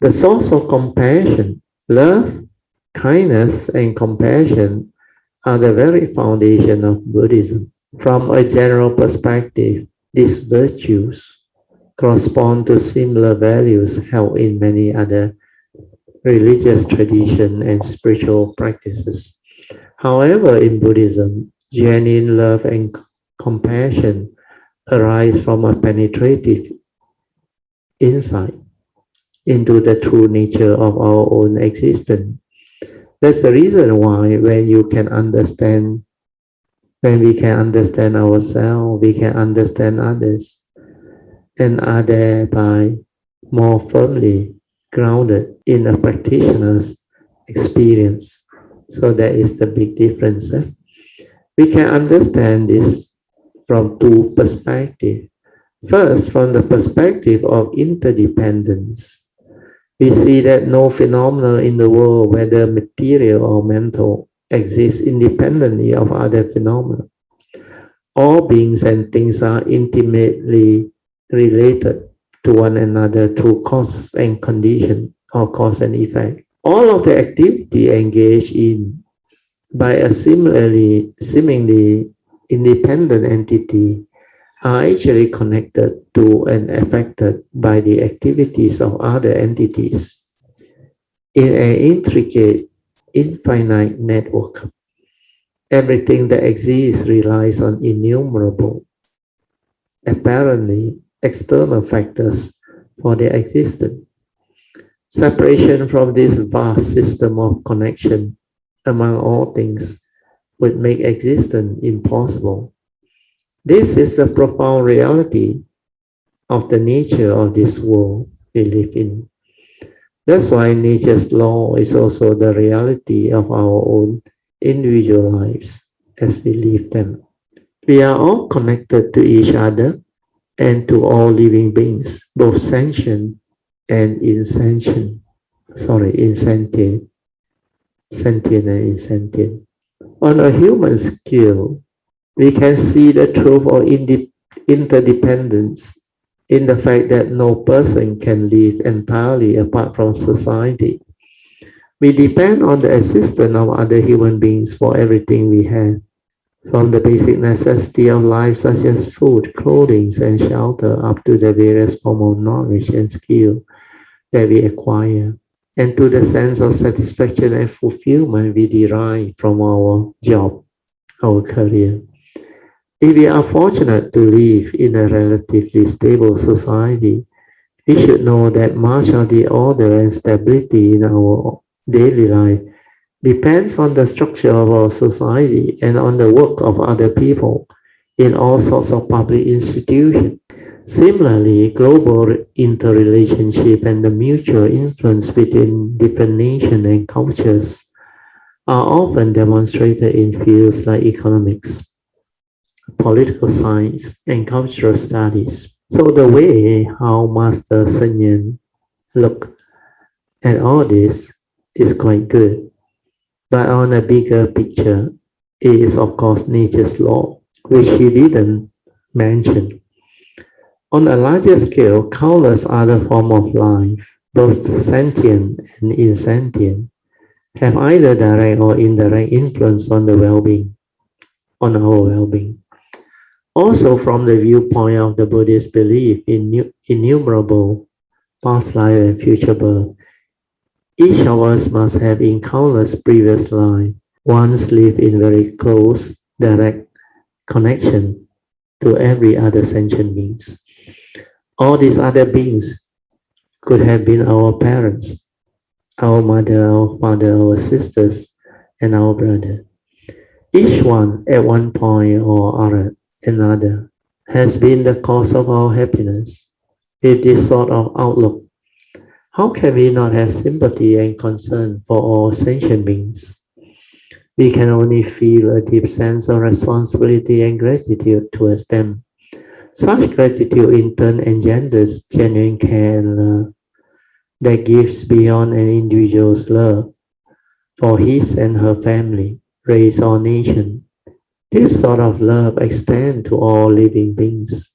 The source of compassion, love, kindness, and compassion are the very foundation of Buddhism. From a general perspective, these virtues correspond to similar values held in many other religious traditions and spiritual practices. However, in Buddhism, genuine love and compassion arise from a penetrative insight into the true nature of our own existence. That's the reason why when we can understand ourselves, we can understand others, and are thereby more firmly grounded in a practitioner's experience. So that is the big difference. We can understand this from two perspectives. First, from the perspective of interdependence, we see that no phenomena in the world, whether material or mental, exists independently of other phenomena. All beings and things are intimately related to one another through cause and condition, or cause and effect. All of the activity engaged in by a seemingly independent entity are actually connected to and affected by the activities of other entities in an intricate, infinite network. Everything that exists relies on innumerable, apparently external factors for their existence. Separation from this vast system of connection among all things would make existence impossible. This is the profound reality of the nature of this world we live in. That's why nature's law is also the reality of our own individual lives as we live them. We are all connected to each other and to all living beings, both sentient and insentient. Sentient and insentient. On a human scale, we can see the truth of interdependence in the fact that no person can live entirely apart from society. We depend on the assistance of other human beings for everything we have, from the basic necessity of life such as food, clothing, and shelter, up to the various forms of knowledge and skill that we acquire, and to the sense of satisfaction and fulfillment we derive from our job, our career. If we are fortunate to live in a relatively stable society, we should know that much of the order and stability in our daily life depends on the structure of our society and on the work of other people in all sorts of public institutions. Similarly, global interrelationship and the mutual influence between different nations and cultures are often demonstrated in fields like economics, political science, and cultural studies. So the way how Master Sun Yan looked at all this is quite good. But on a bigger picture, it is of course nature's law, which he didn't mention. On a larger scale, countless other forms of life, both sentient and insentient, have either direct or indirect influence on our well-being. Also, from the viewpoint of the Buddhist belief in innumerable past life and future birth, each of us must have in countless previous lives once lived in very close, direct connection to every other sentient beings. All these other beings could have been our parents, our mother, our father, our sisters, and our brother. Each one at one point or another has been the cause of our happiness. With this sort of outlook, how can we not have sympathy and concern for all sentient beings? We can only feel a deep sense of responsibility and gratitude towards them. Such gratitude in turn engenders genuine care and love that gives beyond an individual's love for his and her family, race, or nation. This sort of love extends to all living beings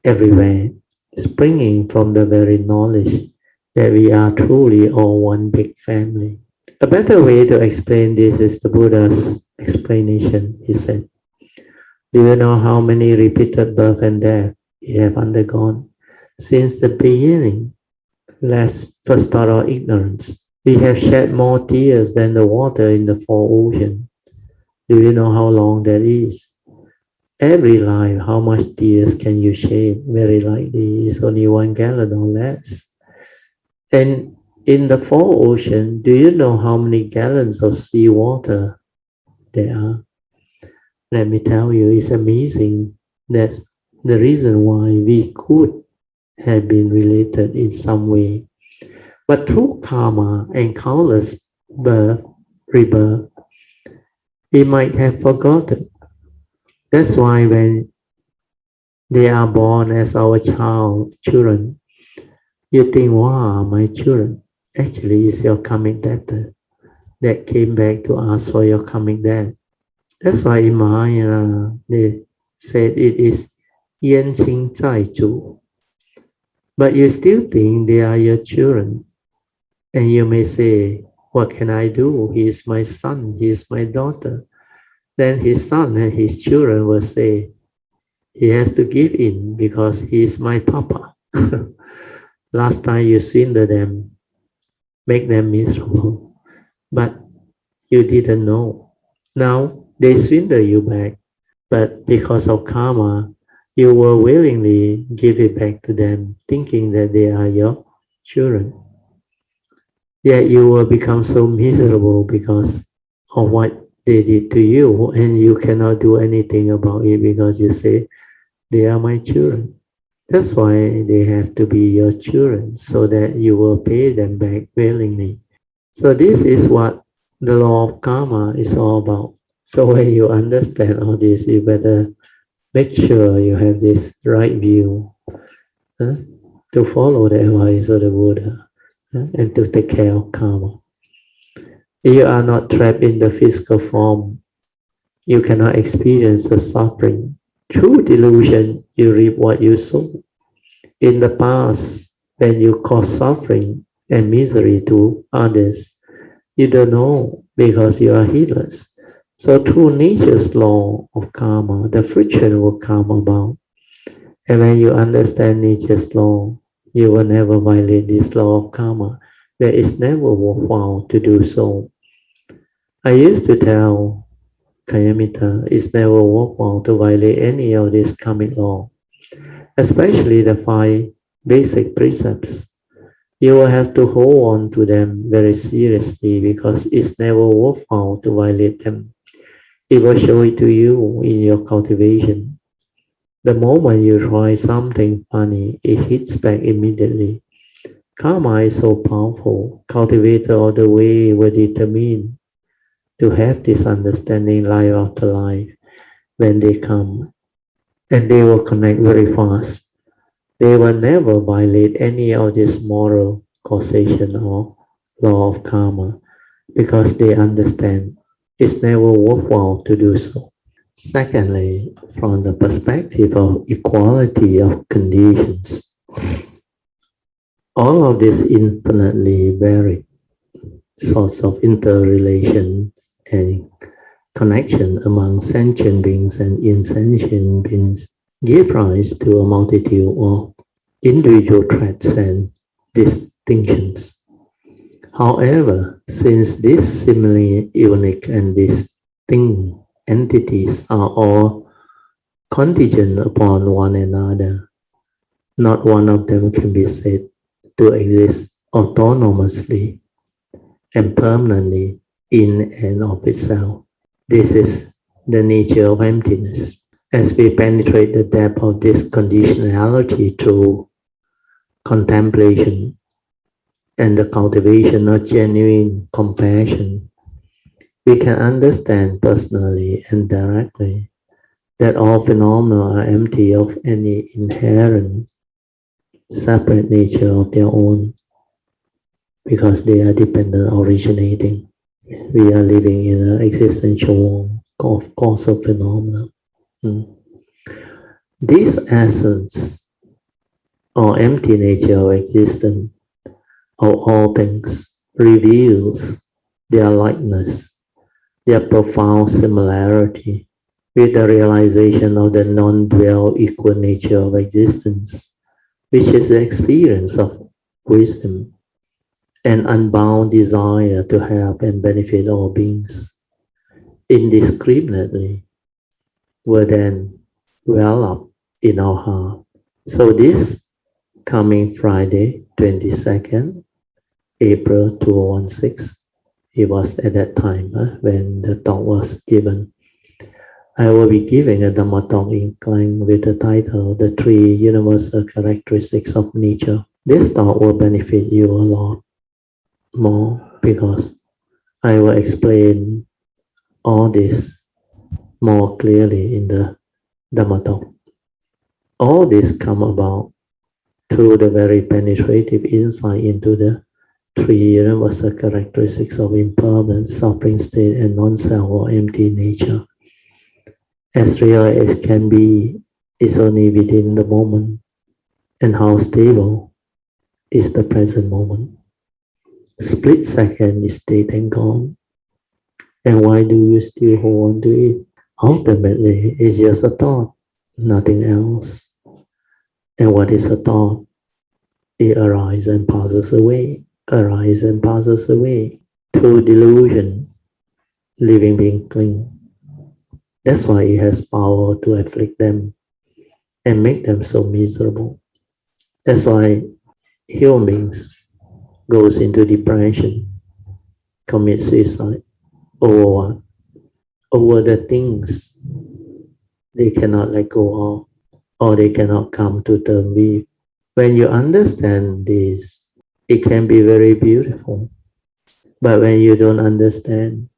everywhere, springing from the very knowledge that we are truly all one big family. A better way to explain this is the Buddha's explanation. He said, do you know how many repeated birth and death we have undergone since the beginning? Last first thought of ignorance. We have shed more tears than the water in the four oceans. Do you know how long that is? Every life, how much tears can you shed? Very likely it's only 1 gallon or less. And in the four oceans, do you know how many gallons of seawater there are? Let me tell you, it's amazing. That's the reason why we could have been related in some way. But through karma and countless rebirth, we might have forgotten. That's why when they are born as our children, you think, wow, my children. Actually, it's your coming debtor that came back to ask for your coming debt. That's why in Mahayana, they said it is Yan Qing Zai Zhu. But you still think they are your children. And you may say, what can I do? He is my son, he is my daughter. Then his son and his children will say, he has to give in because he is my papa. Last time you swindled them, make them miserable, but you didn't know. Now they swindle you back, but because of karma, you will willingly give it back to them, thinking that they are your children. Yet you will become so miserable because of what they did to you, and you cannot do anything about it because you say, they are my children. That's why they have to be your children, so that you will pay them back willingly. So this is what the law of karma is all about. So when you understand all this, you better make sure you have this right view to follow the advice of the Buddha and to take care of karma. You are not trapped in the physical form. You cannot experience the suffering. Through delusion, you reap what you sow. In the past, when you cause suffering and misery to others, you don't know because you are heedless. So through nature's law of karma, the friction will come about. And when you understand nature's law, you will never violate this law of karma, where it's never worthwhile to do so. I used to tell Kayamita, it's never worthwhile to violate any of this karmic law, especially the 5 basic precepts. You will have to hold on to them very seriously because it's never worthwhile to violate them. It will show it to you in your cultivation. The moment you try something funny, it hits back immediately. Karma is so powerful. Cultivator of the way will determine to have this understanding life after life when they come. And they will connect very fast. They will never violate any of this moral causation or law of karma because they understand it's never worthwhile to do so. Secondly, from the perspective of equality of conditions, all of this infinitely varied sorts of interrelations and connection among sentient beings and insentient beings give rise to a multitude of individual traits and distinctions. However, since these seemingly unique and distinct entities are all contingent upon one another, not one of them can be said to exist autonomously and permanently in and of itself. This is the nature of emptiness. As we penetrate the depth of this conditionality through contemplation and the cultivation of genuine compassion, we can understand personally and directly that all phenomena are empty of any inherent separate nature of their own because they are dependent originating. We are living in an existential world of causal phenomena. This essence or empty nature of existence of all things reveals their likeness, their profound similarity with the realization of the non-dual equal nature of existence, which is the experience of wisdom and unbound desire to help and benefit all beings. Indiscriminately were then well up in our heart. So this coming Friday, 22nd April 2016, it was at that time when the talk was given. I will be giving a Dhamma talk in Klang with the title, The Three Universal Characteristics of Nature. This talk will benefit you a lot more because I will explain all this more clearly in the Dhamma talk. All this come about through the very penetrative insight into the three universal characteristics of impermanent, suffering state, and non-self or empty nature. As real as it can be, is only within the moment, and how stable is the present moment. Split second is dead and gone. And why do you still hold on to it? Ultimately, it's just a thought, nothing else. And what is a thought? It arises and passes away, arises and passes away. Through delusion, living being cling. That's why it has power to afflict them and make them so miserable. That's why human beings goes into depression, commit suicide over what? Over the things they cannot let go of or they cannot come to terms with. When you understand this, it can be very beautiful. But when you don't understand,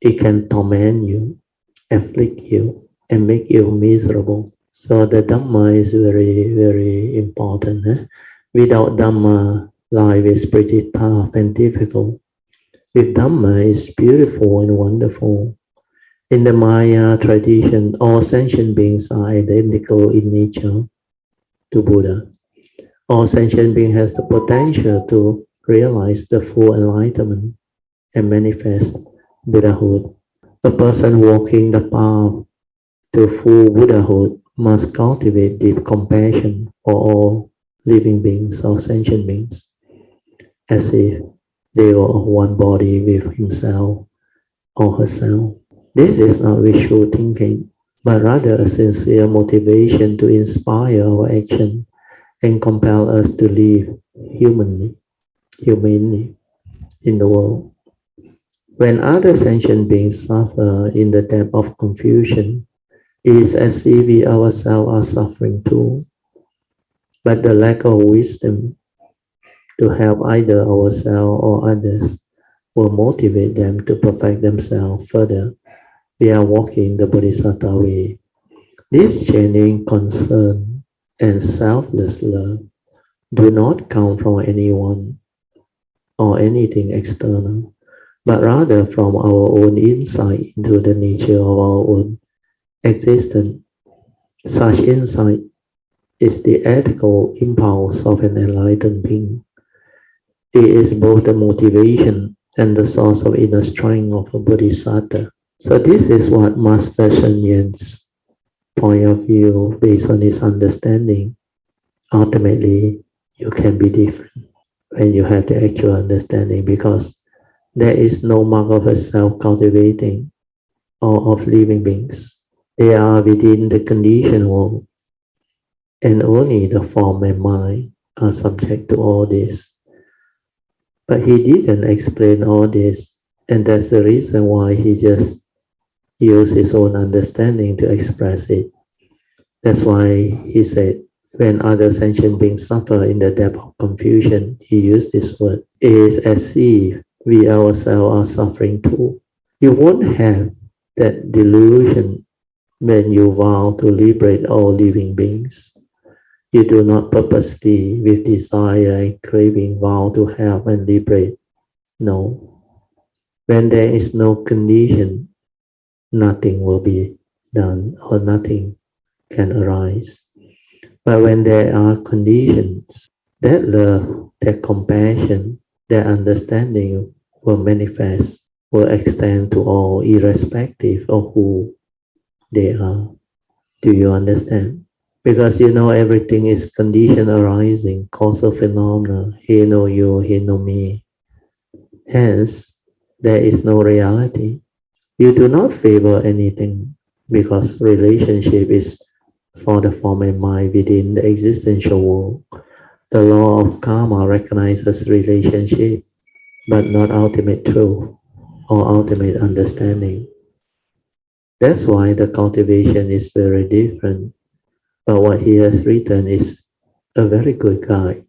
it can torment you, afflict you, and make you miserable. So the Dhamma is very, very important. Without Dhamma, life is pretty tough and difficult. With Dhamma, it's beautiful and wonderful. In the Maya tradition, all sentient beings are identical in nature to Buddha. All sentient beings has the potential to realize the full enlightenment and manifest Buddhahood. A person walking the path to full Buddhahood must cultivate deep compassion for all living beings or sentient beings, as if they were of one body with himself or herself. This is not wishful thinking, but rather a sincere motivation to inspire our action and compel us to live humanely in the world. When other sentient beings suffer in the depth of confusion, it is as if we ourselves are suffering too. But the lack of wisdom to help either ourselves or others will motivate them to perfect themselves further. We are walking the Bodhisattva Way. This genuine concern and selfless love do not come from anyone or anything external, but rather from our own insight into the nature of our own existence. Such insight is the ethical impulse of an enlightened being. It is both the motivation and the source of inner strength of a Bodhisattva. So this is what Master Shen Yuan's point of view based on his understanding. Ultimately, you can be different when you have the actual understanding, because there is no mark of a self-cultivating or of living beings. They are within the conditioned world, and only the form and mind are subject to all this. But he didn't explain all this, and that's the reason why he just used his own understanding to express it. That's why he said, when other sentient beings suffer in the depth of confusion, he used this word. It is as if we ourselves are suffering too. You won't have that delusion when you vow to liberate all living beings. You do not purposely, with desire and craving, vow to help and liberate. No. When there is no condition, nothing will be done or nothing can arise. But when there are conditions, that love their compassion, their understanding will manifest, will extend to all irrespective of who they are. Do you understand? Because you know everything is condition arising, causal phenomena, he know you, he know me. Hence, there is no reality. You do not favor anything because relationship is for the form and mind within the existential world. The law of karma recognizes relationship, but not ultimate truth or ultimate understanding. That's why the cultivation is very different. But what he has written is a very good guide.